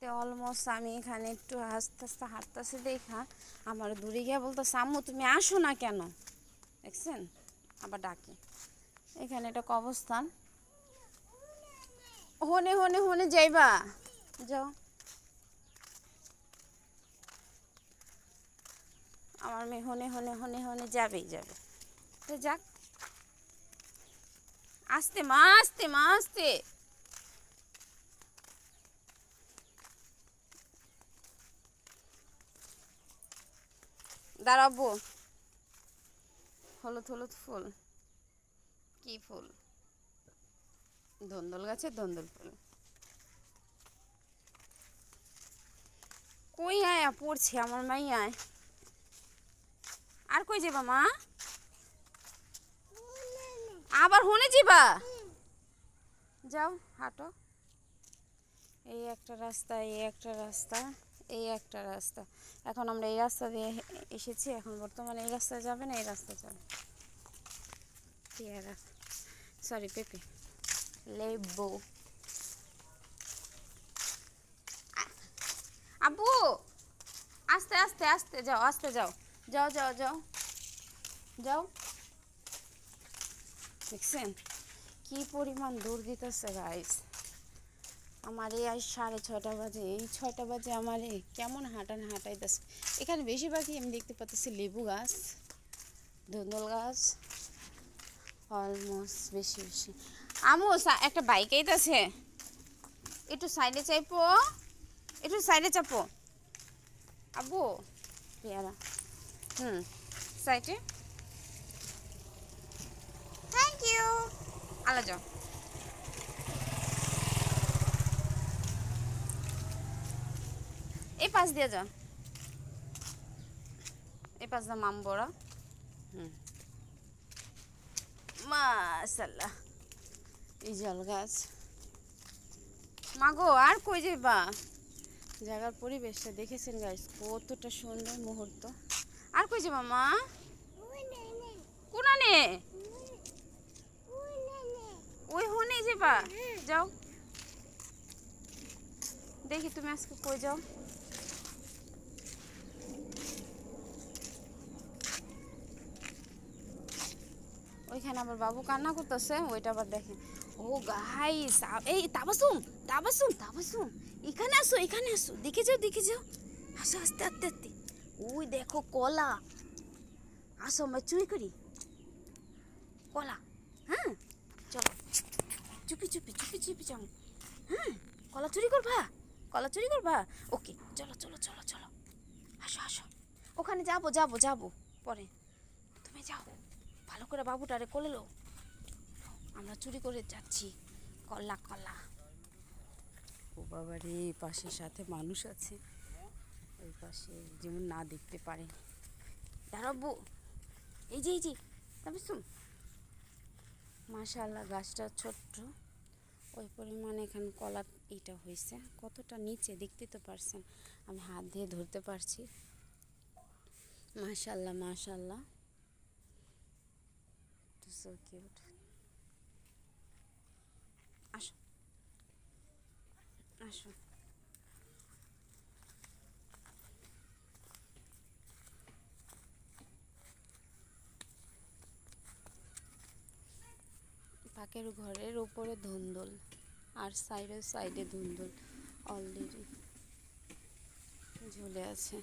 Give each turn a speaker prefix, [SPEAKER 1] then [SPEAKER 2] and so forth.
[SPEAKER 1] তো অলমোস্ট আমি এখানে একটু আস্তে আস্তে হাঁটতেছি দেখা আমার দূরে গিয়ে বলতো আম্মু তুমি আসো না কেন, দেখছেন আবার ডাকে। এখানে একটা কবরস্থান, হনে হনে হনে যাইবা, যাও। আমার মেয়ে হনে হনে হনে হনে যাবেই যাবে, তো যাক। আস্তে মা, আস্তে মা, আস্তে। দাঁড়াবো। হলুদ হলুদ ফুল, কি ফুল? ধন্দল গাছে ধন্দল ফুল। কই আয়া পড়ছে আমার মাই আয়। আর কই যাবা মা? আবার হনে যাবা? যাও হাঁটো। এই একটা রাস্তা, এই একটা রাস্তা, এই একটা রাস্তা। এখন আমরা এই রাস্তা দিয়ে এসেছি, এখন বর্তমানে এই রাস্তায় যাবে না, এই রাস্তায় যাবে। পেয়ারা, সরি পেঁপে, লেবু। আব্বু আস্তে আস্তে আস্তে যাও, আস্তে যাও, যাও যাও যাও যাও। দেখছেন কি পরিমাণ দূর দিতেছে গাইস। আমার এই আজ 6:30 বাজে, এই 6টা বাজে আমার কেমন হাঁটাইতেছে। এখানে বেশিরভাগই আমি দেখতে পাচ্ছি লেবু গাছ, ধন্দল গাছ, অলমোস্ট বেশি বেশি। আমু একটা বাইক আইতাছে, একটু সাইডে চাইপো, একটু সাইডে চাপো। আব্বু পেয়ারা, সাইডে। Thank you. আলা যাও। এই পাশ দিয়ে যাও, এই পাশ দিয়ে মামবড়া। মাশাআল্লাহ, এই জল গাছ। মাগো আর কই যাবা? জায়গার পরিবেশটা দেখেছেন গাইস, কতটা সুন্দর মুহূর্ত। আর কই যাবা মা? কোনানে? ওই হনে যাবা? যাও দেখি তুমি আজকে কই যাও। ওইখানে আবার বাবু কান্না করতেছে, ওইটা আবার দেখেন। ও গাইস, এই তাবাসুম তাবাসুম তাবাসুম, এখানে আসো, এখানে আসো, দেখে যাও দেখে যাও। আসো আস্তে আস্তে আস্তে। ওই দেখো কলা, আসো আমরা চুরি করি কলা। হ্যাঁ চলো, চুপি চুপি চুপি চুপি যাও। হ্যাঁ কলা চুরি করবা, কলা চুরি করবা। ওকে চলো চলো চলো চলো, আসো আসো। ওখানে যাবো যাবো যাবো পরে, তুমি যাও ভালো করে বাবুটারে কোলে লো। আমরা চুরি করে যাচ্ছি কলা কলা। ও বাবার এই পাশে সাথে মানুষ আছে, ওই পাশে যেমন না দেখতে পারে। দাঁড়াবো, এই যে এই যে তবে শুন। মাশাআল্লাহ গাছটা ছোট্ট, ওই পরিমাণে এখানে কলা এটা হয়েছে। কতটা নিচে দেখতে তো পারছেন, আমি হাত দিয়ে ধরতে পারছি। মাশাআল্লাহ মাশাআল্লাহ, সো কিউট। আসো আসো। পাকের ঘরের উপরে ধুন্দুল, আর সাইডে সাইডে ধুন্দুল অলরেডি ঝুলে আছে।